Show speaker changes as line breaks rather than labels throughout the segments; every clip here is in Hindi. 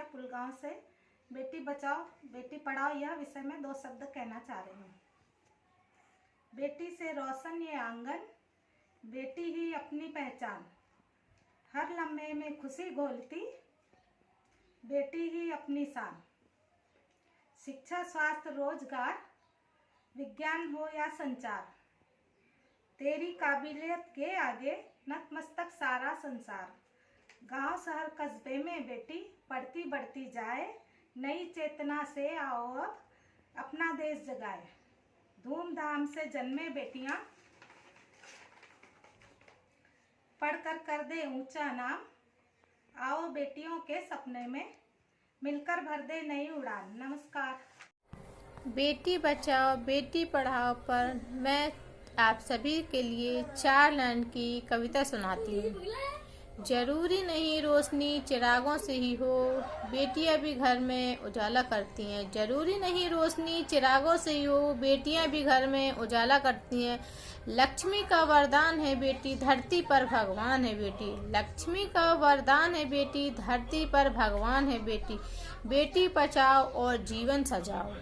पुलगांव से बेटी बचाओ बेटी पढ़ाओ यह विषय में 2 शब्द कहना चाह रही हूँ। बेटी से रोशन ये आंगन, बेटी ही अपनी पहचान, हर लम्हे में खुशी घोलती, बेटी ही अपनी शान। शिक्षा, स्वास्थ्य, रोजगार, विज्ञान हो या संचार, तेरी काबिलियत के आगे नतमस्तक सारा संसार। गांव शहर कस्बे में बेटी पढ़ती बढ़ती जाए, नई चेतना से आओ अब अपना देश जगाए। धूमधाम से जन्मे बेटियां, पढ़कर कर दे ऊंचा नाम। आओ बेटियों के सपने में मिलकर भर दे नई उड़ान। नमस्कार।
बेटी बचाओ बेटी पढ़ाओ पर मैं आप सभी के लिए 4 लाइन की कविता सुनाती हूँ। जरूरी नहीं रोशनी चिरागों से ही हो, बेटियां भी घर में उजाला करती हैं। जरूरी नहीं रोशनी चिरागों से ही हो, बेटियां भी घर में उजाला करती हैं। लक्ष्मी का वरदान है बेटी, धरती पर भगवान है बेटी। लक्ष्मी का वरदान है बेटी, धरती पर भगवान है बेटी। बेटी बचाओ और जीवन सजाओ,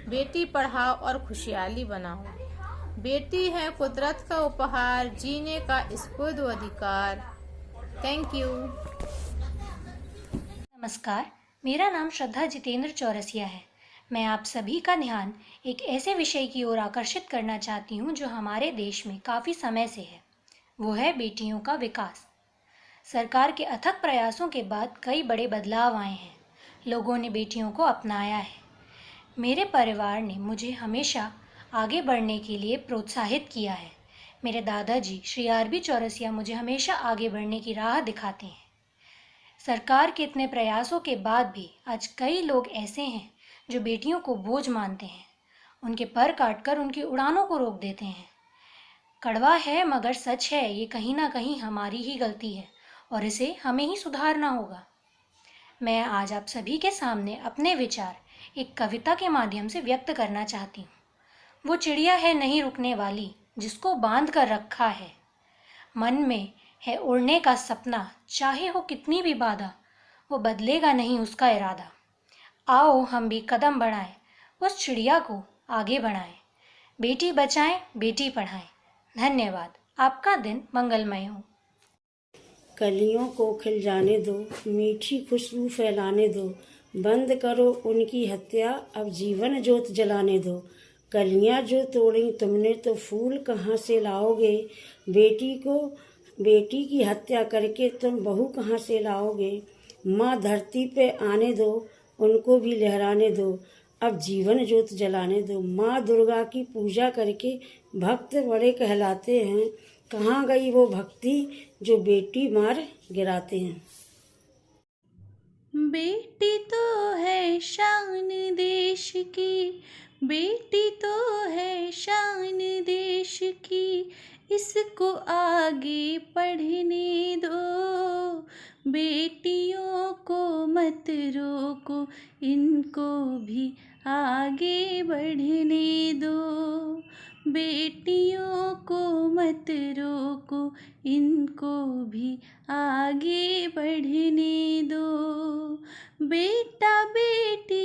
बेटी पढ़ाओ और खुशहाली बनाओ। बेटी है कुदरत का उपहार, जीने का इसको दो अधिकार। Thank you.
नमस्कार, मेरा नाम श्रद्धा जितेंद्र चौरसिया है। मैं आप सभी का ध्यान एक ऐसे विषय की ओर आकर्षित करना चाहती हूँ जो हमारे देश में काफ़ी समय से है। वो है बेटियों का विकास। सरकार के अथक प्रयासों के बाद कई बड़े बदलाव आए हैं। लोगों ने बेटियों को अपनाया है। मेरे परिवार ने मुझे हमेशा आगे बढ़ने के लिए प्रोत्साहित किया है। मेरे दादाजी श्री आर.बी. चौरसिया मुझे हमेशा आगे बढ़ने की राह दिखाते हैं। सरकार के इतने प्रयासों के बाद भी आज कई लोग ऐसे हैं जो बेटियों को बोझ मानते हैं, उनके पर काटकर उनकी उड़ानों को रोक देते हैं। कड़वा है मगर सच है, ये कहीं ना कहीं हमारी ही गलती है और इसे हमें ही सुधारना होगा। मैं आज आप सभी के सामने अपने विचार एक कविता के माध्यम से व्यक्त करना चाहती हूँ। वो चिड़िया है नहीं रुकने वाली, जिसको बांध कर रखा है। मन में है उड़ने का सपना, चाहे हो कितनी भी बाधा, वो बदलेगा नहीं उसका इरादा। आओ हम भी कदम बढ़ाएं, उस चिड़िया को आगे बढ़ाएं। बेटी बचाएं, बेटी पढ़ाएं। धन्यवाद। आपका दिन मंगलमय हो।
कलियों को खिल जाने दो, मीठी खुशबू फैलाने दो। बंद करो उनकी हत्या, अब जीवन ज्योत जलाने दो। कलियां जो तोड़ी तुमने तो फूल कहाँ से लाओगे। बेटी की हत्या करके तुम बहू कहाँ से लाओगे। माँ धरती पे आने दो, उनको भी लहराने दो, अब जीवन ज्योत जलाने दो। माँ दुर्गा की पूजा करके भक्त बड़े कहलाते हैं। कहाँ गई वो भक्ति जो बेटी मार गिराते हैं।
बेटी तो है शान देश की, बेटी तो है शान देश की, इसको आगे पढ़ने दो। बेटियों को मत रोको, इनको भी आगे बढ़ने दो। बेटियों को मत रोको, इनको भी आगे बढ़ने दो। बेटा बेटी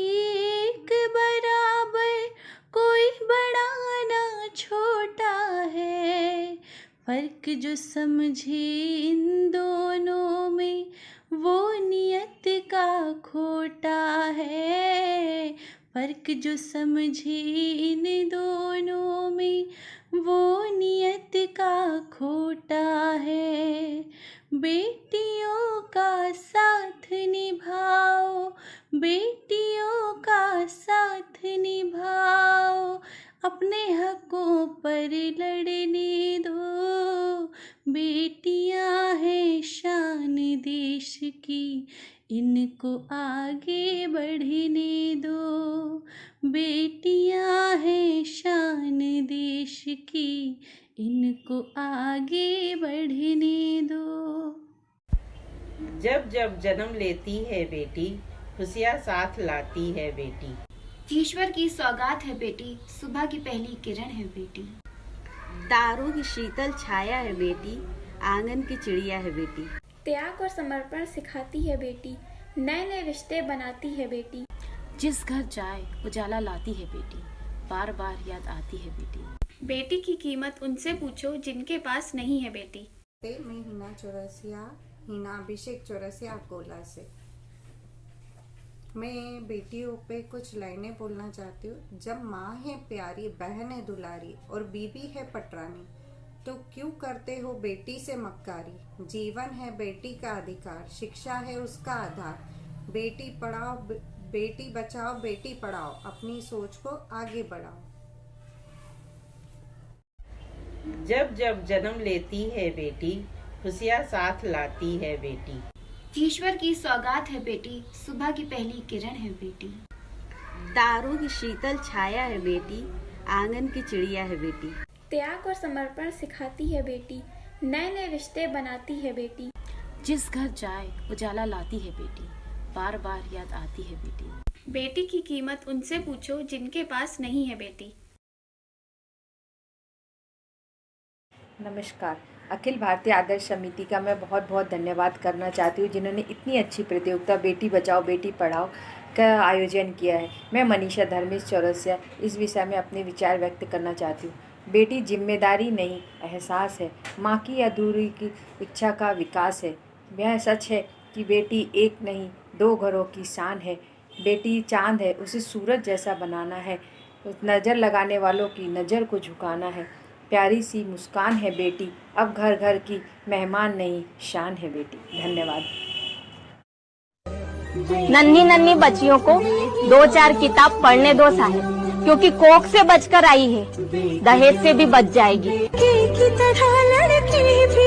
एक बराबर, कोई बड़ा ना छोटा है। फर्क जो समझे इन दोनों में, वो नियत का खोटा है। फर्क जो समझे इन दोनों में, वो नियत का खोटा है। बेटियों का साथ निभाओ, बेटियों का साथ निभाओ, अपने हकों पर लड़ने दो। बेटियां हैं शान देश की, इनको आगे बढ़ने दो। बेटियां हैं शान देश की, इनको आगे बढ़ने दो।
जब जब जन्म लेती है बेटी, खुशियाँ साथ लाती है बेटी।
ईश्वर की सौगात है बेटी, सुबह की पहली किरण है बेटी।
तारों की शीतल छाया है बेटी, आंगन की चिड़िया है बेटी।
त्याग और समर्पण सिखाती है बेटी,
नए नए रिश्ते बनाती है बेटी।
जिस घर जाए उजाला लाती है बेटी, बार बार याद आती है बेटी।
बेटी की कीमत उनसे पूछो जिनके पास नहीं है बेटी।
मैं हिना चौरसिया, हिना अभिषेक चौरसिया अकोला से। मैं बेटियों पे कुछ लाइनें बोलना चाहती हूँ। जब माँ है प्यारी, बहन है दुलारी और बीबी है पटरानी, तो क्यों करते हो बेटी से मक्कारी। जीवन है बेटी का अधिकार, शिक्षा है उसका आधार। बेटी पढ़ाओ, बेटी बचाओ, बेटी पढ़ाओ, अपनी सोच को आगे बढ़ाओ।
जब जब जन्म लेती है बेटी, खुशियाँ साथ लाती है बेटी।
ईश्वर की सौगात है बेटी, सुबह की पहली किरण है बेटी।
तारों की शीतल छाया है बेटी, आंगन की चिड़िया है बेटी।
त्याग और समर्पण सिखाती है बेटी, नए नए रिश्ते बनाती है बेटी।
जिस घर जाए उजाला लाती है बेटी, बार बार याद आती है बेटी।
बेटी की कीमत उनसे पूछो जिनके पास नहीं है बेटी।
नमस्कार। अखिल भारतीय आदर्श समिति का मैं बहुत बहुत धन्यवाद करना चाहती हूँ, जिन्होंने इतनी अच्छी प्रतियोगिता बेटी बचाओ बेटी पढ़ाओ का आयोजन किया है। मैं मनीषा धर्मेश चौरसिया इस विषय में अपने विचार व्यक्त करना चाहती हूँ। बेटी जिम्मेदारी नहीं, एहसास है। माँ की अधूरी की इच्छा का विकास है। यह सच है कि बेटी एक नहीं दो घरों की शान है। बेटी चांद है, उसे सूरज जैसा बनाना है। नज़र लगाने वालों की नज़र को झुकाना है। प्यारी सी मुस्कान है बेटी, अब घर घर की मेहमान नहीं शान है बेटी। धन्यवाद।
नन्ही नन्ही बच्चियों को 2-4 किताब पढ़ने दो साहब, क्योंकि कोख से बचकर आई है, दहेज से भी बच जाएगी। की तरह लड़की भी